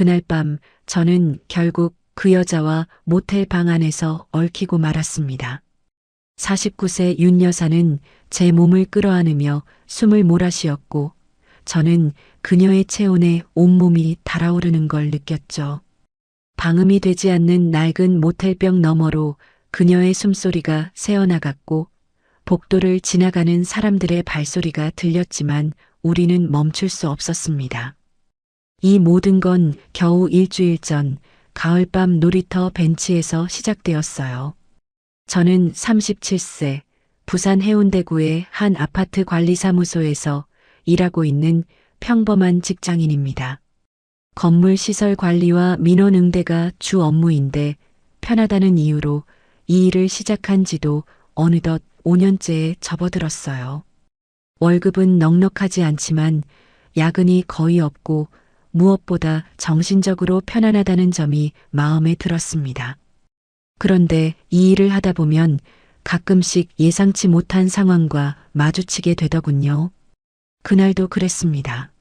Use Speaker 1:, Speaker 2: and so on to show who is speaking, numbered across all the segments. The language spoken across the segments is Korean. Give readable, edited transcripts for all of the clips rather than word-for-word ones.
Speaker 1: 그날 밤 저는 결국 그 여자와 모텔 방 안에서 얽히고 말았습니다. 49세 윤 여사는 제 몸을 끌어안으며 숨을 몰아쉬었고 저는 그녀의 체온에 온몸이 달아오르는 걸 느꼈죠. 방음이 되지 않는 낡은 모텔병 너머로 그녀의 숨소리가 새어나갔고 복도를 지나가는 사람들의 발소리가 들렸지만 우리는 멈출 수 없었습니다. 이 모든 건 겨우 일주일 전 가을밤 놀이터 벤치에서 시작되었어요. 저는 37세 부산 해운대구의 한 아파트 관리사무소에서 일하고 있는 평범한 직장인입니다. 건물 시설 관리와 민원 응대가 주 업무인데 편하다는 이유로 이 일을 시작한 지도 어느덧 5년째에 접어들었어요. 월급은 넉넉하지 않지만 야근이 거의 없고 무엇보다 정신적으로 편안하다는 점이 마음에 들었습니다. 그런데 이 일을 하다 보면 가끔씩 예상치 못한 상황과 마주치게 되더군요. 그날도 그랬습니다.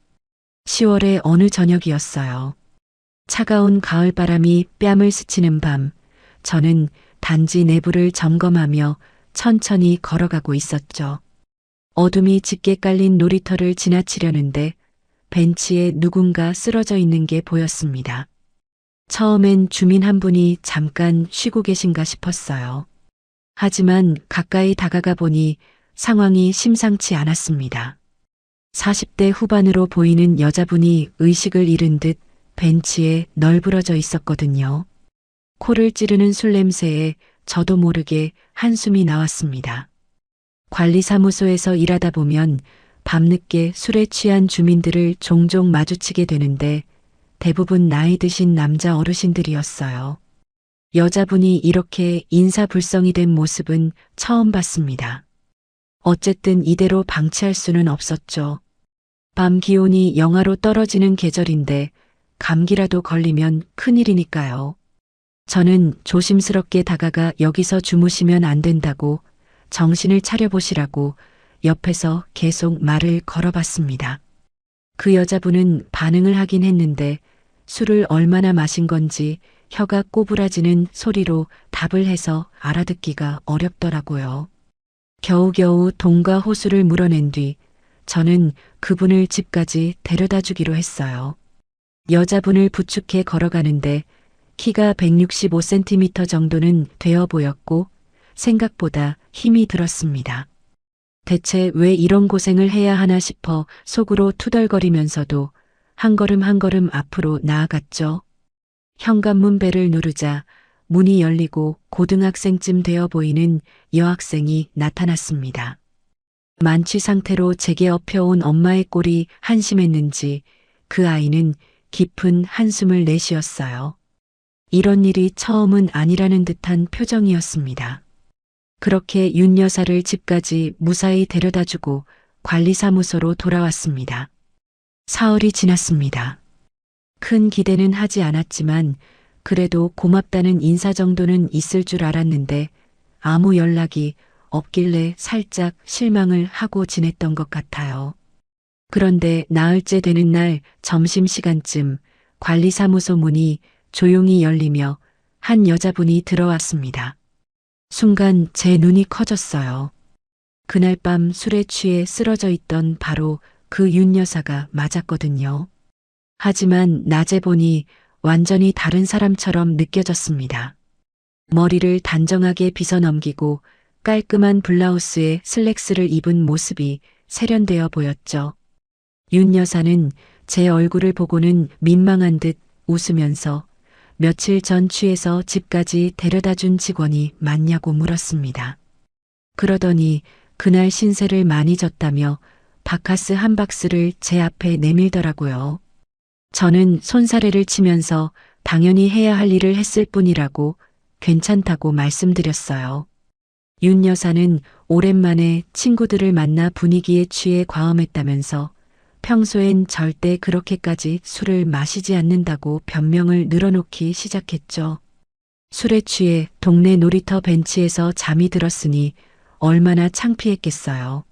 Speaker 1: 10월의 어느 저녁이었어요. 차가운 가을바람이 뺨을 스치는 밤, 저는 단지 내부를 점검하며 천천히 걸어가고 있었죠. 어둠이 짙게 깔린 놀이터를 지나치려는데 벤치에 누군가 쓰러져 있는 게 보였습니다. 처음엔 주민 한 분이 잠깐 쉬고 계신가 싶었어요. 하지만 가까이 다가가 보니 상황이 심상치 않았습니다. 40대 후반으로 보이는 여자분이 의식을 잃은 듯 벤치에 널브러져 있었거든요. 코를 찌르는 술 냄새에 저도 모르게 한숨이 나왔습니다. 관리사무소에서 일하다 보면 밤늦게 술에 취한 주민들을 종종 마주치게 되는데 대부분 나이 드신 남자 어르신들이었어요. 여자분이 이렇게 인사불성이 된 모습은 처음 봤습니다. 어쨌든 이대로 방치할 수는 없었죠. 밤 기온이 영하로 떨어지는 계절인데 감기라도 걸리면 큰일이니까요. 저는 조심스럽게 다가가 여기서 주무시면 안 된다고 정신을 차려보시라고 옆에서 계속 말을 걸어봤습니다. 그 여자분은 반응을 하긴 했는데 술을 얼마나 마신 건지 혀가 꼬부라지는 소리로 답을 해서 알아듣기가 어렵더라고요. 겨우겨우 돈과 호수를 물어낸 뒤 저는 그분을 집까지 데려다 주기로 했어요. 여자분을 부축해 걸어가는데 키가 165cm 정도는 되어 보였고 생각보다 힘이 들었습니다. 대체 왜 이런 고생을 해야 하나 싶어 속으로 투덜거리면서도 한 걸음 한 걸음 앞으로 나아갔죠. 현관문 벨을 누르자 문이 열리고 고등학생쯤 되어 보이는 여학생이 나타났습니다. 만취 상태로 제게 엎여온 엄마의 꼴이 한심했는지 그 아이는 깊은 한숨을 내쉬었어요. 이런 일이 처음은 아니라는 듯한 표정이었습니다. 그렇게 윤 여사를 집까지 무사히 데려다주고 관리사무소로 돌아왔습니다. 사흘이 지났습니다. 큰 기대는 하지 않았지만 그래도 고맙다는 인사 정도는 있을 줄 알았는데 아무 연락이 없길래 살짝 실망을 하고 지냈던 것 같아요. 그런데 나흘째 되는 날 점심시간쯤 관리사무소 문이 조용히 열리며 한 여자분이 들어왔습니다. 순간 제 눈이 커졌어요. 그날 밤 술에 취해 쓰러져 있던 바로 그 윤 여사가 맞았거든요. 하지만 낮에 보니 완전히 다른 사람처럼 느껴졌습니다. 머리를 단정하게 빗어넘기고 깔끔한 블라우스에 슬랙스를 입은 모습이 세련되어 보였죠. 윤 여사는 제 얼굴을 보고는 민망한 듯 웃으면서 며칠 전 취해서 집까지 데려다 준 직원이 맞냐고 물었습니다. 그러더니 그날 신세를 많이 졌다며 바카스 한 박스를 제 앞에 내밀더라고요. 저는 손사래를 치면서 당연히 해야 할 일을 했을 뿐이라고 괜찮다고 말씀드렸어요. 윤 여사는 오랜만에 친구들을 만나 분위기에 취해 과음했다면서 평소엔 절대 그렇게까지 술을 마시지 않는다고 변명을 늘어놓기 시작했죠. 술에 취해 동네 놀이터 벤치에서 잠이 들었으니 얼마나 창피했겠어요.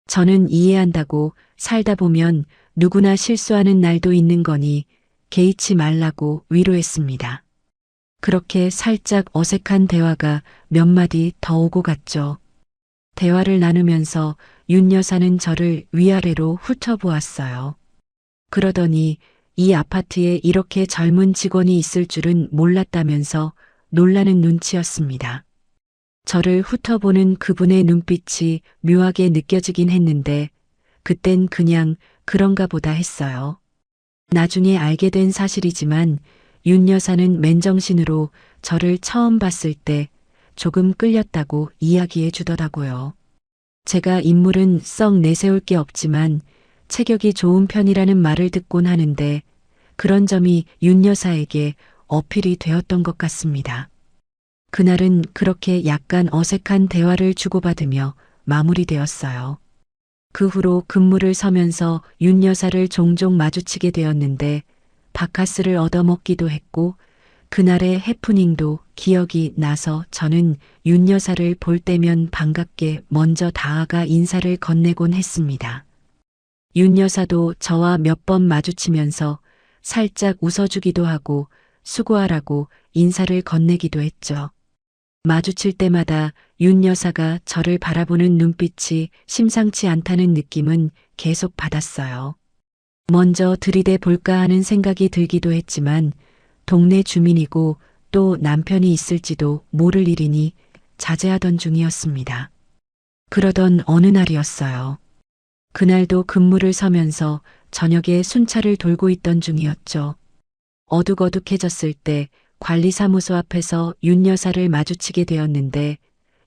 Speaker 1: 저는 이해한다고 살다 보면 누구나 실수하는 날도 있는 거니 개의치 말라고 위로했습니다. 그렇게 살짝 어색한 대화가 몇 마디 더 오고 갔죠. 대화를 나누면서 윤 여사는 저를 위아래로 훑어보았어요. 그러더니 이 아파트에 이렇게 젊은 직원이 있을 줄은 몰랐다면서 놀라는 눈치였습니다. 저를 훑어보는 그분의 눈빛이 묘하게 느껴지긴 했는데 그땐 그냥 그런가 보다 했어요. 나중에 알게 된 사실이지만 윤 여사는 맨정신으로 저를 처음 봤을 때 조금 끌렸다고 이야기해 주더라고요. 제가 인물은 썩 내세울 게 없지만 체격이 좋은 편이라는 말을 듣곤 하는데 그런 점이 윤 여사에게 어필이 되었던 것 같습니다. 그날은 그렇게 약간 어색한 대화를 주고받으며 마무리되었어요. 그 후로 근무를 서면서 윤 여사를 종종 마주치게 되었는데 바카스를 얻어먹기도 했고 그날의 해프닝도 기억이 나서 저는 윤 여사를 볼 때면 반갑게 먼저 다가가 인사를 건네곤 했습니다. 윤 여사도 저와 몇 번 마주치면서 살짝 웃어주기도 하고 수고하라고 인사를 건네기도 했죠. 마주칠 때마다 윤 여사가 저를 바라보는 눈빛이 심상치 않다는 느낌은 계속 받았어요. 먼저 들이대 볼까 하는 생각이 들기도 했지만 동네 주민이고 또 남편이 있을지도 모를 일이니 자제하던 중이었습니다. 그러던 어느 날이었어요. 그날도 근무를 서면서 저녁에 순찰을 돌고 있던 중이었죠. 어둑어둑해졌을 때 관리사무소 앞에서 윤 여사를 마주치게 되었는데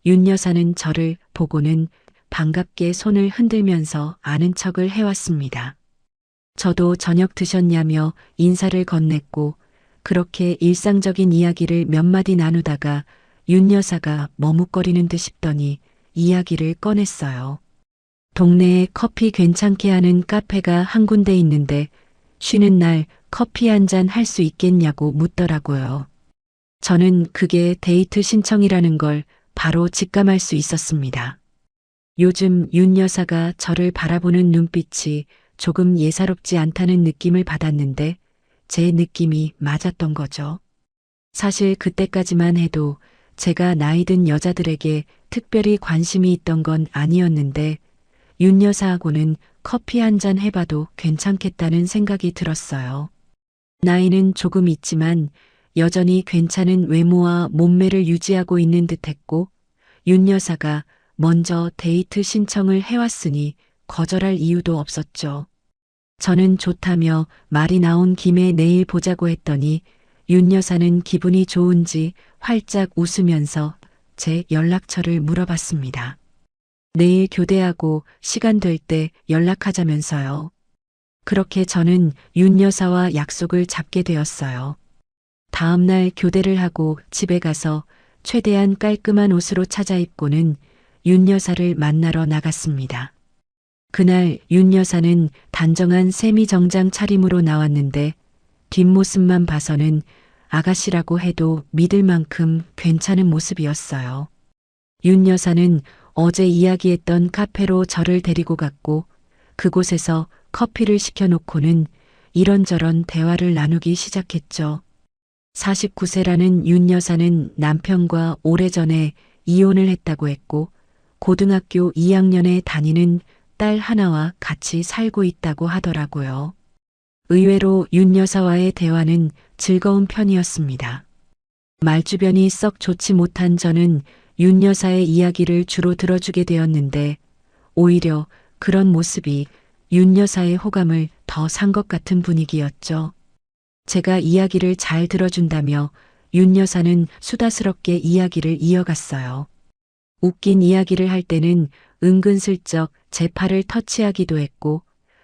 Speaker 1: 윤 여사는 저를 보고는 반갑게 손을 흔들면서 아는 척을 해왔습니다. 저도 저녁 드셨냐며 인사를 건넸고 그렇게 일상적인 이야기를 몇 마디 나누다가 윤 여사가 머뭇거리는 듯 싶더니 이야기를 꺼냈어요. 동네에 커피 괜찮게 하는 카페가 한 군데 있는데 쉬는 날 커피 한 잔 할 수 있겠냐고 묻더라고요. 저는 그게 데이트 신청이라는 걸 바로 직감할 수 있었습니다. 요즘 윤 여사가 저를 바라보는 눈빛이 조금 예사롭지 않다는 느낌을 받았는데 제 느낌이 맞았던 거죠. 사실 그때까지만 해도 제가 나이든 여자들에게 특별히 관심이 있던 건 아니었는데 윤 여사하고는 커피 한 잔 해봐도 괜찮겠다는 생각이 들었어요. 나이는 조금 있지만 여전히 괜찮은 외모와 몸매를 유지하고 있는 듯했고 윤 여사가 먼저 데이트 신청을 해왔으니 거절할 이유도 없었죠. 저는 좋다며 말이 나온 김에 내일 보자고 했더니 윤 여사는 기분이 좋은지 활짝 웃으면서 제 연락처를 물어봤습니다. 내일 교대하고 시간 될 때 연락하자면서요. 그렇게 저는 윤 여사와 약속을 잡게 되었어요. 다음 날 교대를 하고 집에 가서 최대한 깔끔한 옷으로 차려입고는 윤 여사를 만나러 나갔습니다. 그날 윤 여사는 단정한 세미정장 차림으로 나왔는데 뒷모습만 봐서는 아가씨라고 해도 믿을 만큼 괜찮은 모습이었어요. 윤 여사는 어제 이야기했던 카페로 저를 데리고 갔고 그곳에서 커피를 시켜놓고는 이런저런 대화를 나누기 시작했죠. 49세라는 윤 여사는 남편과 오래전에 이혼을 했다고 했고 고등학교 2학년에 다니는 딸 하나와 같이 살고 있다고 하더라고요. 의외로 윤 여사와의 대화는 즐거운 편이었습니다. 말주변이 썩 좋지 못한 저는 윤 여사의 이야기를 주로 들어주게 되었는데 오히려 그런 모습이 윤 여사의 호감을 더 산 것 같은 분위기였죠. 제가 이야기를 잘 들어준다며 윤 여사는 수다스럽게 이야기를 이어갔어요. 웃긴 이야기를 할 때는 은근슬쩍 제 팔을 터치하기도 했고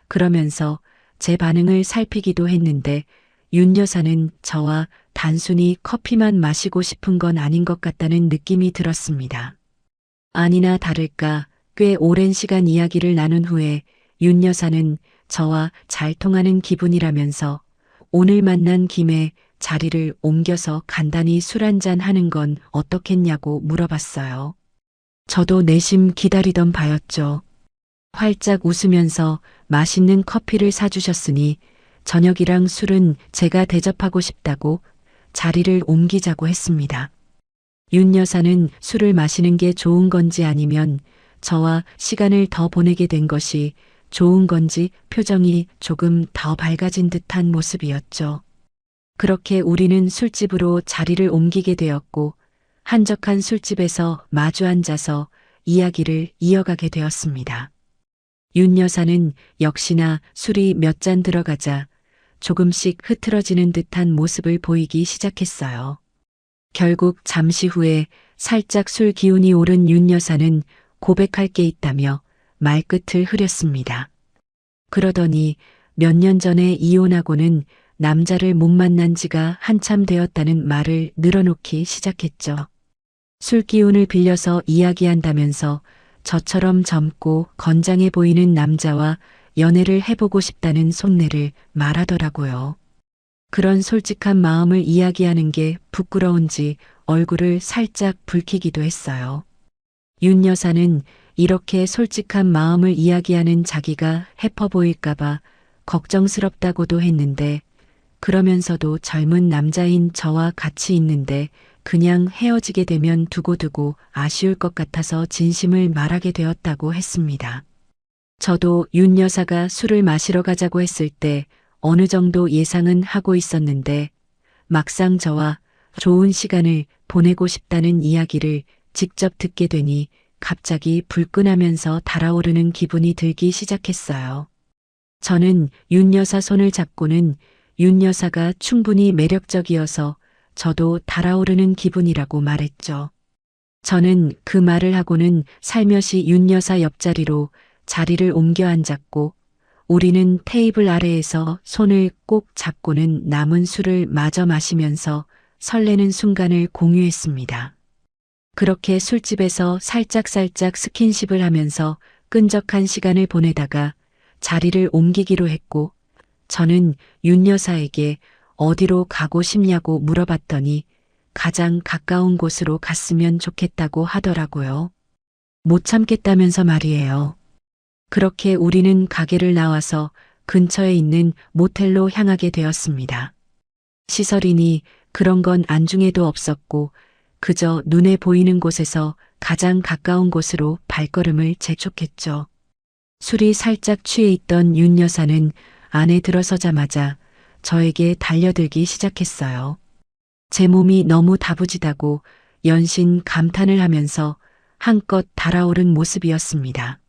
Speaker 1: 그러면서 제 반응을 살피기도 했는데 윤 여사는 저와 단순히 커피만 마시고 싶은 건 아닌 것 같다는 느낌이 들었습니다. 아니나 다를까 꽤 오랜 시간 이야기를 나눈 후에 윤 여사는 저와 잘 통하는 기분이라면서 오늘 만난 김에 자리를 옮겨서 간단히 술 한잔 하는 건 어떻겠냐고 물어봤어요. 저도 내심 기다리던 바였죠. 활짝 웃으면서 맛있는 커피를 사주셨으니 저녁이랑 술은 제가 대접하고 싶다고 자리를 옮기자고 했습니다. 윤 여사는 술을 마시는 게 좋은 건지 아니면 저와 시간을 더 보내게 된 것이 좋은 건지 표정이 조금 더 밝아진 듯한 모습이었죠. 그렇게 우리는 술집으로 자리를 옮기게 되었고 한적한 술집에서 마주 앉아서 이야기를 이어가게 되었습니다. 윤 여사는 역시나 술이 몇 잔 들어가자 조금씩 흐트러지는 듯한 모습을 보이기 시작했어요. 결국 잠시 후에 살짝 술 기운이 오른 윤 여사는 고백할 게 있다며 말끝을 흐렸습니다. 그러더니 몇 년 전에 이혼하고는 남자를 못 만난 지가 한참 되었다는 말을 늘어놓기 시작했죠. 술 기운을 빌려서 이야기한다면서 저처럼 젊고 건장해 보이는 남자와 연애를 해보고 싶다는 속내를 말하더라고요. 그런 솔직한 마음을 이야기하는 게 부끄러운지 얼굴을 살짝 붉히기도 했어요. 윤 여사는 이렇게 솔직한 마음을 이야기하는 자기가 해퍼 보일까봐 걱정스럽다고도 했는데 그러면서도 젊은 남자인 저와 같이 있는데 그냥 헤어지게 되면 두고두고 아쉬울 것 같아서 진심을 말하게 되었다고 했습니다. 저도 윤 여사가 술을 마시러 가자고 했을 때 어느 정도 예상은 하고 있었는데 막상 저와 좋은 시간을 보내고 싶다는 이야기를 직접 듣게 되니 갑자기 불끈하면서 달아오르는 기분이 들기 시작했어요. 저는 윤 여사 손을 잡고는 윤 여사가 충분히 매력적이어서 저도 달아오르는 기분이라고 말했죠. 저는 그 말을 하고는 살며시 윤 여사 옆자리로 자리를 옮겨 앉았고 우리는 테이블 아래에서 손을 꼭 잡고는 남은 술을 마저 마시면서 설레는 순간을 공유했습니다. 그렇게 술집에서 살짝살짝 스킨십을 하면서 끈적한 시간을 보내다가 자리를 옮기기로 했고 저는 윤 여사에게 어디로 가고 싶냐고 물어봤더니 가장 가까운 곳으로 갔으면 좋겠다고 하더라고요. 못 참겠다면서 말이에요. 그렇게 우리는 가게를 나와서 근처에 있는 모텔로 향하게 되었습니다. 시설이니 그런 건 안중에도 없었고 그저 눈에 보이는 곳에서 가장 가까운 곳으로 발걸음을 재촉했죠. 술이 살짝 취해 있던 윤 여사는 안에 들어서자마자 저에게 달려들기 시작했어요. 제 몸이 너무 다부지다고 연신 감탄을 하면서 한껏 달아오른 모습이었습니다.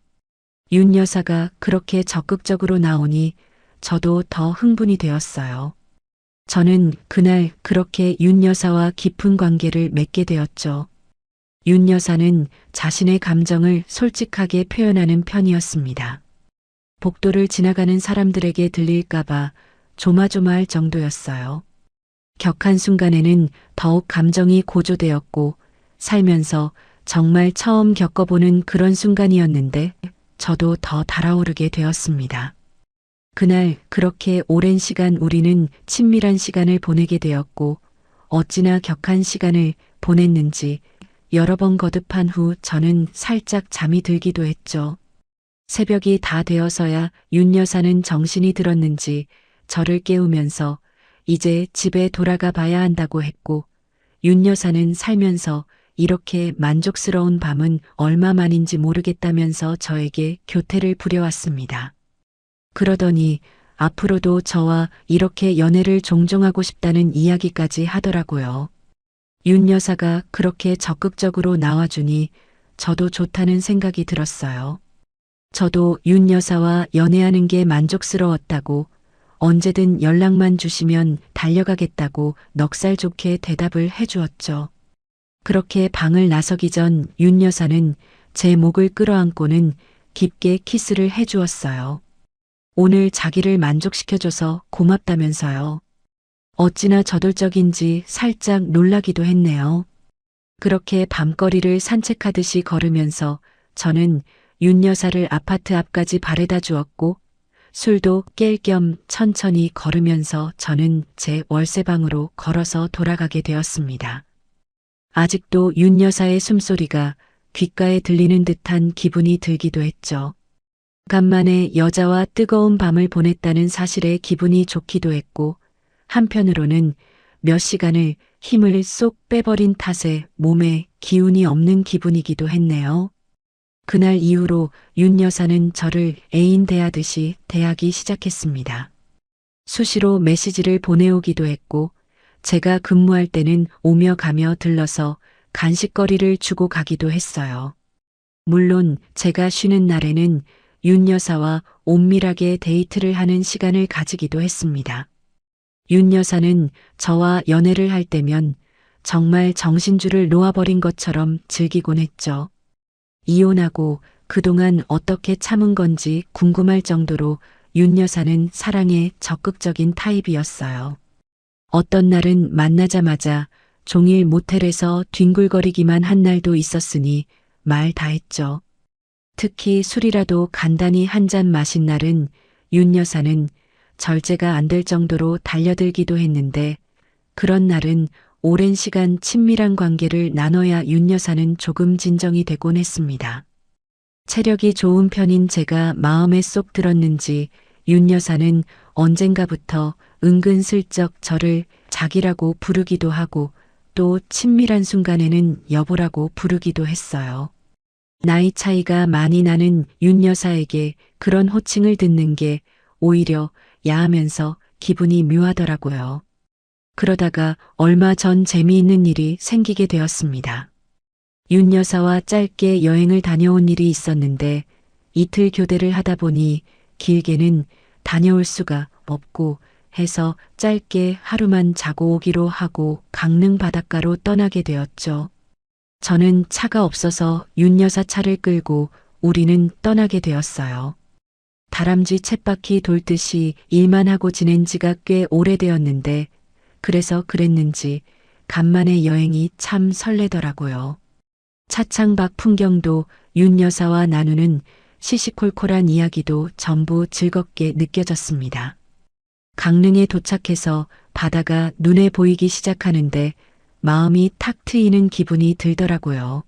Speaker 1: 윤 여사가 그렇게 적극적으로 나오니 저도 더 흥분이 되었어요. 저는 그날 그렇게 윤 여사와 깊은 관계를 맺게 되었죠. 윤 여사는 자신의 감정을 솔직하게 표현하는 편이었습니다. 복도를 지나가는 사람들에게 들릴까봐 조마조마할 정도였어요. 격한 순간에는 더욱 감정이 고조되었고 살면서 정말 처음 겪어보는 그런 순간이었는데 저도 더 달아오르게 되었습니다. 그날 그렇게 오랜 시간 우리는 친밀한 시간을 보내게 되었고 어찌나 격한 시간을 보냈는지 여러 번 거듭한 후 저는 살짝 잠이 들기도 했죠. 새벽이 다 되어서야 윤 여사는 정신이 들었는지 저를 깨우면서 이제 집에 돌아가 봐야 한다고 했고 윤 여사는 살면서 이렇게 만족스러운 밤은 얼마만인지 모르겠다면서 저에게 교태를 부려왔습니다. 그러더니 앞으로도 저와 이렇게 연애를 종종 하고 싶다는 이야기까지 하더라고요. 윤 여사가 그렇게 적극적으로 나와주니 저도 좋다는 생각이 들었어요. 저도 윤 여사와 연애하는 게 만족스러웠다고 언제든 연락만 주시면 달려가겠다고 넉살 좋게 대답을 해주었죠. 그렇게 방을 나서기 전 윤 여사는 제 목을 끌어안고는 깊게 키스를 해주었어요. 오늘 자기를 만족시켜줘서 고맙다면서요. 어찌나 저돌적인지 살짝 놀라기도 했네요. 그렇게 밤거리를 산책하듯이 걸으면서 저는 윤 여사를 아파트 앞까지 바래다 주었고 술도 깰 겸 천천히 걸으면서 저는 제 월세방으로 걸어서 돌아가게 되었습니다. 아직도 윤 여사의 숨소리가 귓가에 들리는 듯한 기분이 들기도 했죠. 간만에 여자와 뜨거운 밤을 보냈다는 사실에 기분이 좋기도 했고, 한편으로는 몇 시간을 힘을 쏙 빼버린 탓에 몸에 기운이 없는 기분이기도 했네요. 그날 이후로 윤 여사는 저를 애인 대하듯이 대하기 시작했습니다. 수시로 메시지를 보내오기도 했고, 제가 근무할 때는 오며 가며 들러서 간식거리를 주고 가기도 했어요. 물론 제가 쉬는 날에는 윤 여사와 온밀하게 데이트를 하는 시간을 가지기도 했습니다. 윤 여사는 저와 연애를 할 때면 정말 정신줄을 놓아버린 것처럼 즐기곤 했죠. 이혼하고 그동안 어떻게 참은 건지 궁금할 정도로 윤 여사는 사랑에 적극적인 타입이었어요. 어떤 날은 만나자마자 종일 모텔에서 뒹굴거리기만 한 날도 있었으니 말 다 했죠. 특히 술이라도 간단히 한 잔 마신 날은 윤 여사는 절제가 안 될 정도로 달려들기도 했는데, 그런 날은 오랜 시간 친밀한 관계를 나눠야 윤 여사는 조금 진정이 되곤 했습니다. 체력이 좋은 편인 제가 마음에 쏙 들었는지 윤 여사는 언젠가부터 은근슬쩍 저를 자기라고 부르기도 하고, 또 친밀한 순간에는 여보라고 부르기도 했어요. 나이 차이가 많이 나는 윤 여사에게 그런 호칭을 듣는 게 오히려 야하면서 기분이 묘하더라고요. 그러다가 얼마 전 재미있는 일이 생기게 되었습니다. 윤 여사와 짧게 여행을 다녀온 일이 있었는데, 이틀 교대를 하다 보니 길게는 다녀올 수가 없고 해서 짧게 하루만 자고 오기로 하고 강릉 바닷가로 떠나게 되었죠. 저는 차가 없어서 윤 여사 차를 끌고 우리는 떠나게 되었어요. 다람쥐 쳇바퀴 돌듯이 일만 하고 지낸 지가 꽤 오래되었는데, 그래서 그랬는지 간만에 여행이 참 설레더라고요. 차창 밖 풍경도 윤 여사와 나누는 시시콜콜한 이야기도 전부 즐겁게 느껴졌습니다. 강릉에 도착해서 바다가 눈에 보이기 시작하는데 마음이 탁 트이는 기분이 들더라고요.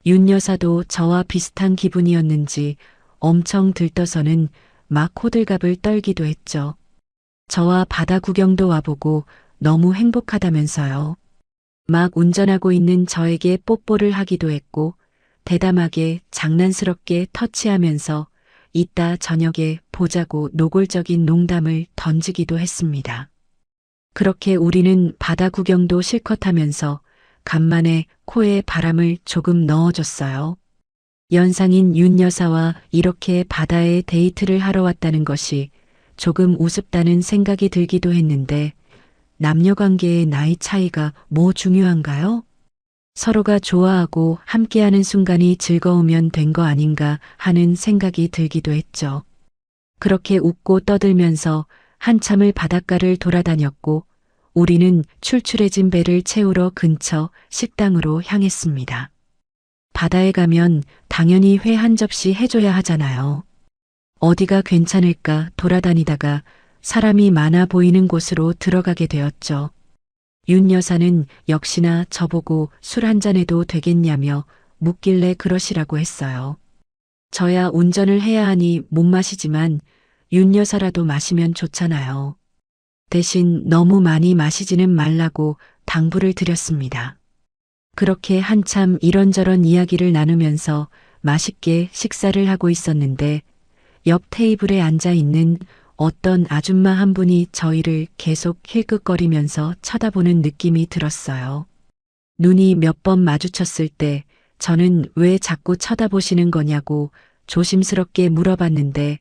Speaker 1: 윤 여사도 저와 비슷한 기분이었는지 엄청 들떠서는 막 호들갑을 떨기도 했죠. 저와 바다 구경도 와보고 너무 행복하다면서요. 막 운전하고 있는 저에게 뽀뽀를 하기도 했고, 대담하게 장난스럽게 터치하면서 이따 저녁에 보자고 노골적인 농담을 던지기도 했습니다. 그렇게 우리는 바다 구경도 실컷 하면서 간만에 코에 바람을 조금 넣어줬어요. 연상인 윤 여사와 이렇게 바다에 데이트를 하러 왔다는 것이 조금 우습다는 생각이 들기도 했는데, 남녀 관계의 나이 차이가 뭐 중요한가요? 서로가 좋아하고 함께하는 순간이 즐거우면 된 거 아닌가 하는 생각이 들기도 했죠. 그렇게 웃고 떠들면서 한참을 바닷가를 돌아다녔고, 우리는 출출해진 배를 채우러 근처 식당으로 향했습니다. 바다에 가면 당연히 회 한 접시 해줘야 하잖아요. 어디가 괜찮을까 돌아다니다가 사람이 많아 보이는 곳으로 들어가게 되었죠. 윤 여사는 역시나 저보고 술 한 잔 해도 되겠냐며 묻길래 그러시라고 했어요. 저야 운전을 해야 하니 못 마시지만 윤 여사라도 마시면 좋잖아요. 대신 너무 많이 마시지는 말라고 당부를 드렸습니다. 그렇게 한참 이런저런 이야기를 나누면서 맛있게 식사를 하고 있었는데, 옆 테이블에 앉아 있는 어떤 아줌마 한 분이 저희를 계속 힐끗거리면서 쳐다보는 느낌이 들었어요. 눈이 몇 번 마주쳤을 때 저는 왜 자꾸 쳐다보시는 거냐고 조심스럽게 물어봤는데,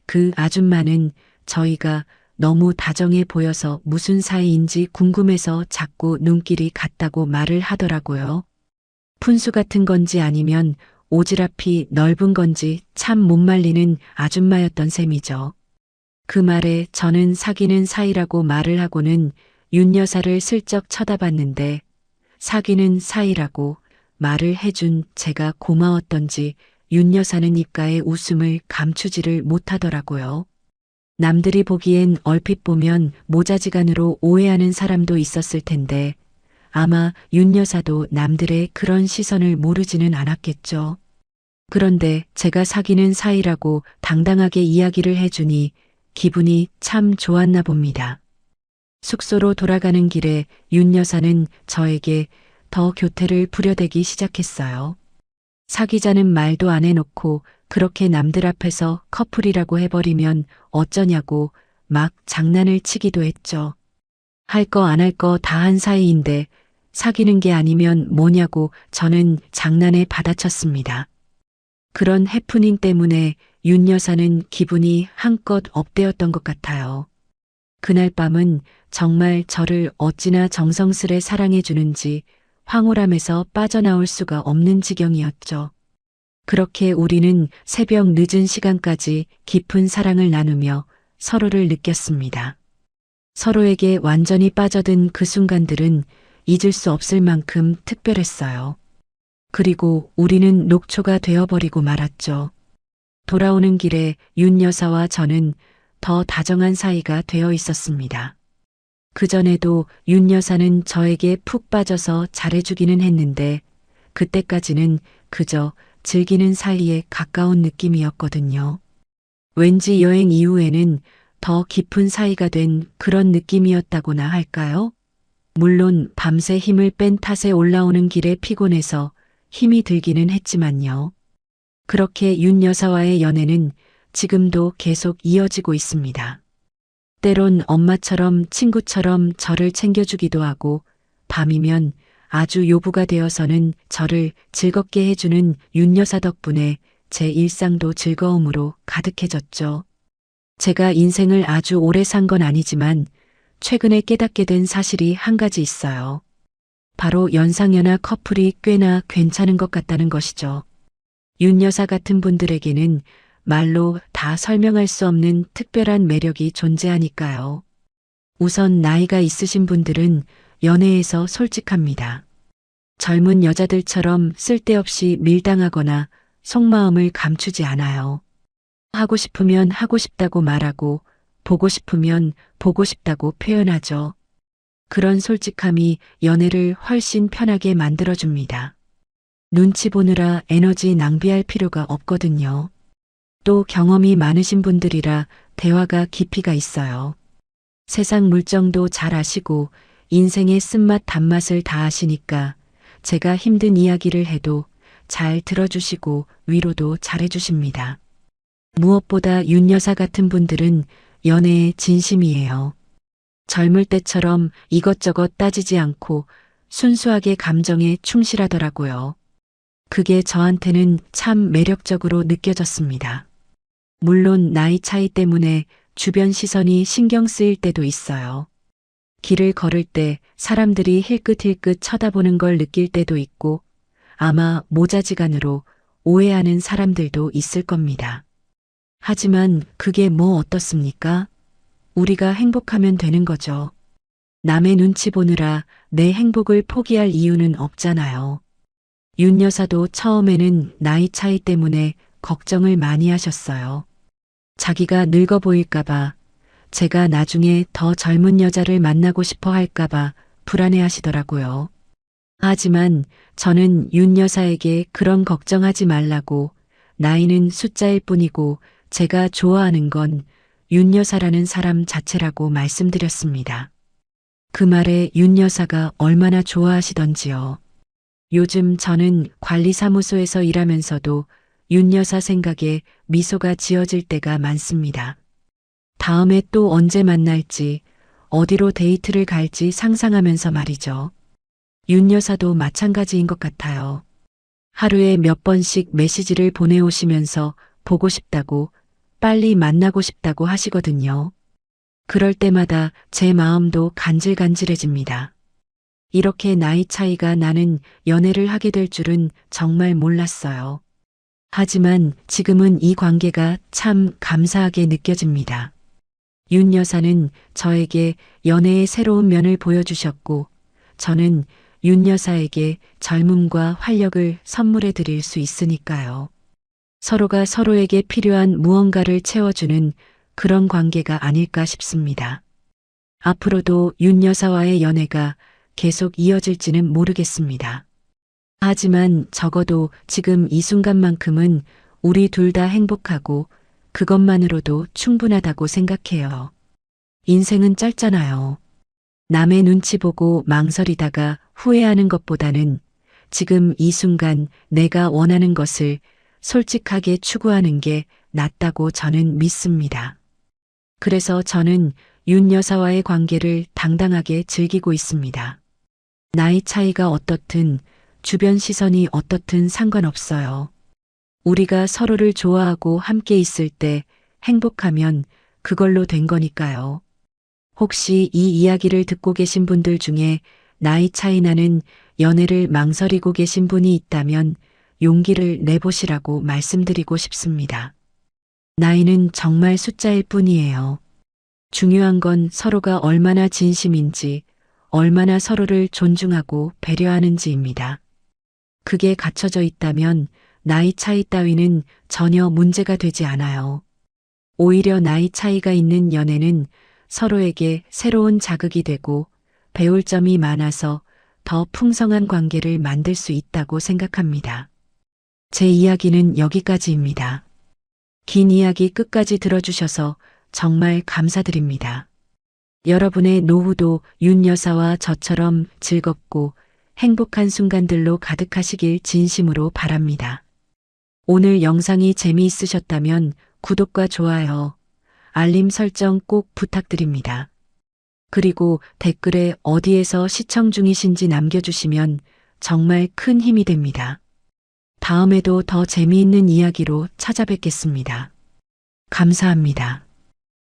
Speaker 1: 그 아줌마는 저희가 너무 다정해 보여서 무슨 사이인지 궁금해서 자꾸 눈길이 같다고 말을 하더라고요. 푼수 같은 건지 아니면 오지랖이 넓은 건지 참 못 말리는 아줌마였던 셈이죠. 그 말에 저는 사귀는 사이라고 말을 하고는 윤 여사를 슬쩍 쳐다봤는데, 사귀는 사이라고 말을 해준 제가 고마웠던지 윤 여사는 입가에 웃음을 감추지를 못하더라고요. 남들이 보기엔 얼핏 보면 모자지간으로 오해하는 사람도 있었을 텐데, 아마 윤 여사도 남들의 그런 시선을 모르지는 않았겠죠. 그런데 제가 사귀는 사이라고 당당하게 이야기를 해주니 기분이 참 좋았나 봅니다. 숙소로 돌아가는 길에 윤 여사는 저에게 더 교태를 부려대기 시작했어요. 사귀자는 말도 안 해놓고 그렇게 남들 앞에서 커플이라고 해버리면 어쩌냐고 막 장난을 치기도 했죠. 할 거 안 할 거 다 한 사이인데 사귀는 게 아니면 뭐냐고 저는 장난에 받아쳤습니다. 그런 해프닝 때문에 윤 여사는 기분이 한껏 업되었던 것 같아요. 그날 밤은 정말 저를 어찌나 정성스레 사랑해 주는지 황홀함에서 빠져나올 수가 없는 지경이었죠. 그렇게 우리는 새벽 늦은 시간까지 깊은 사랑을 나누며 서로를 느꼈습니다. 서로에게 완전히 빠져든 그 순간들은 잊을 수 없을 만큼 특별했어요. 그리고 우리는 녹초가 되어버리고 말았죠. 돌아오는 길에 윤 여사와 저는 더 다정한 사이가 되어 있었습니다. 그전에도 윤 여사는 저에게 푹 빠져서 잘해주기는 했는데 그때까지는 그저 즐기는 사이에 가까운 느낌이었거든요. 왠지 여행 이후에는 더 깊은 사이가 된 그런 느낌이었다고나 할까요? 물론 밤새 힘을 뺀 탓에 올라오는 길에 피곤해서 힘이 들기는 했지만요. 그렇게 윤 여사와의 연애는 지금도 계속 이어지고 있습니다. 때론 엄마처럼 친구처럼 저를 챙겨주기도 하고 밤이면 아주 요부가 되어서는 저를 즐겁게 해주는 윤 여사 덕분에 제 일상도 즐거움으로 가득해졌죠. 제가 인생을 아주 오래 산 건 아니지만 최근에 깨닫게 된 사실이 한 가지 있어요. 바로 연상연하 커플이 꽤나 괜찮은 것 같다는 것이죠. 윤 여사 같은 분들에게는 말로 다 설명할 수 없는 특별한 매력이 존재하니까요. 우선 나이가 있으신 분들은 연애에서 솔직합니다. 젊은 여자들처럼 쓸데없이 밀당하거나 속마음을 감추지 않아요. 하고 싶으면 하고 싶다고 말하고 보고 싶으면 보고 싶다고 표현하죠. 그런 솔직함이 연애를 훨씬 편하게 만들어줍니다. 눈치 보느라 에너지 낭비할 필요가 없거든요. 또 경험이 많으신 분들이라 대화가 깊이가 있어요. 세상 물정도 잘 아시고 인생의 쓴맛 단맛을 다 아시니까 제가 힘든 이야기를 해도 잘 들어주시고 위로도 잘해주십니다. 무엇보다 윤 여사 같은 분들은 연애에 진심이에요. 젊을 때처럼 이것저것 따지지 않고 순수하게 감정에 충실하더라고요. 그게 저한테는 참 매력적으로 느껴졌습니다. 물론 나이 차이 때문에 주변 시선이 신경 쓰일 때도 있어요. 길을 걸을 때 사람들이 힐끗힐끗 쳐다보는 걸 느낄 때도 있고 아마 모자지간으로 오해하는 사람들도 있을 겁니다. 하지만 그게 뭐 어떻습니까? 우리가 행복하면 되는 거죠. 남의 눈치 보느라 내 행복을 포기할 이유는 없잖아요. 윤 여사도 처음에는 나이 차이 때문에 걱정을 많이 하셨어요. 자기가 늙어 보일까봐, 제가 나중에 더 젊은 여자를 만나고 싶어 할까봐 불안해 하시더라고요. 하지만 저는 윤 여사에게 그런 걱정하지 말라고 나이는 숫자일 뿐이고 제가 좋아하는 건 윤 여사라는 사람 자체라고 말씀드렸습니다. 그 말에 윤 여사가 얼마나 좋아하시던지요. 요즘 저는 관리사무소에서 일하면서도 윤 여사 생각에 미소가 지어질 때가 많습니다. 다음에 또 언제 만날지, 어디로 데이트를 갈지 상상하면서 말이죠. 윤 여사도 마찬가지인 것 같아요. 하루에 몇 번씩 메시지를 보내오시면서 보고 싶다고, 빨리 만나고 싶다고 하시거든요. 그럴 때마다 제 마음도 간질간질해집니다. 이렇게 나이 차이가 나는 연애를 하게 될 줄은 정말 몰랐어요. 하지만 지금은 이 관계가 참 감사하게 느껴집니다. 윤 여사는 저에게 연애의 새로운 면을 보여주셨고, 저는 윤 여사에게 젊음과 활력을 선물해 드릴 수 있으니까요. 서로가 서로에게 필요한 무언가를 채워주는 그런 관계가 아닐까 싶습니다. 앞으로도 윤 여사와의 연애가 계속 이어질지는 모르겠습니다. 하지만 적어도 지금 이 순간만큼은 우리 둘 다 행복하고 그것만으로도 충분하다고 생각해요. 인생은 짧잖아요. 남의 눈치 보고 망설이다가 후회하는 것보다는 지금 이 순간 내가 원하는 것을 솔직하게 추구하는 게 낫다고 저는 믿습니다. 그래서 저는 윤 여사와의 관계를 당당하게 즐기고 있습니다. 나이 차이가 어떻든 주변 시선이 어떻든 상관없어요. 우리가 서로를 좋아하고 함께 있을 때 행복하면 그걸로 된 거니까요. 혹시 이 이야기를 듣고 계신 분들 중에 나이 차이 나는 연애를 망설이고 계신 분이 있다면 용기를 내보시라고 말씀드리고 싶습니다. 나이는 정말 숫자일 뿐이에요. 중요한 건 서로가 얼마나 진심인지, 얼마나 서로를 존중하고 배려하는지입니다. 그게 갖춰져 있다면 나이 차이 따위는 전혀 문제가 되지 않아요. 오히려 나이 차이가 있는 연애는 서로에게 새로운 자극이 되고 배울 점이 많아서 더 풍성한 관계를 만들 수 있다고 생각합니다. 제 이야기는 여기까지입니다. 긴 이야기 끝까지 들어주셔서 정말 감사드립니다. 여러분의 노후도 윤 여사와 저처럼 즐겁고 행복한 순간들로 가득하시길 진심으로 바랍니다. 오늘 영상이 재미있으셨다면 구독과 좋아요, 알림 설정 꼭 부탁드립니다. 그리고 댓글에 어디에서 시청 중이신지 남겨주시면 정말 큰 힘이 됩니다. 다음에도 더 재미있는 이야기로 찾아뵙겠습니다. 감사합니다.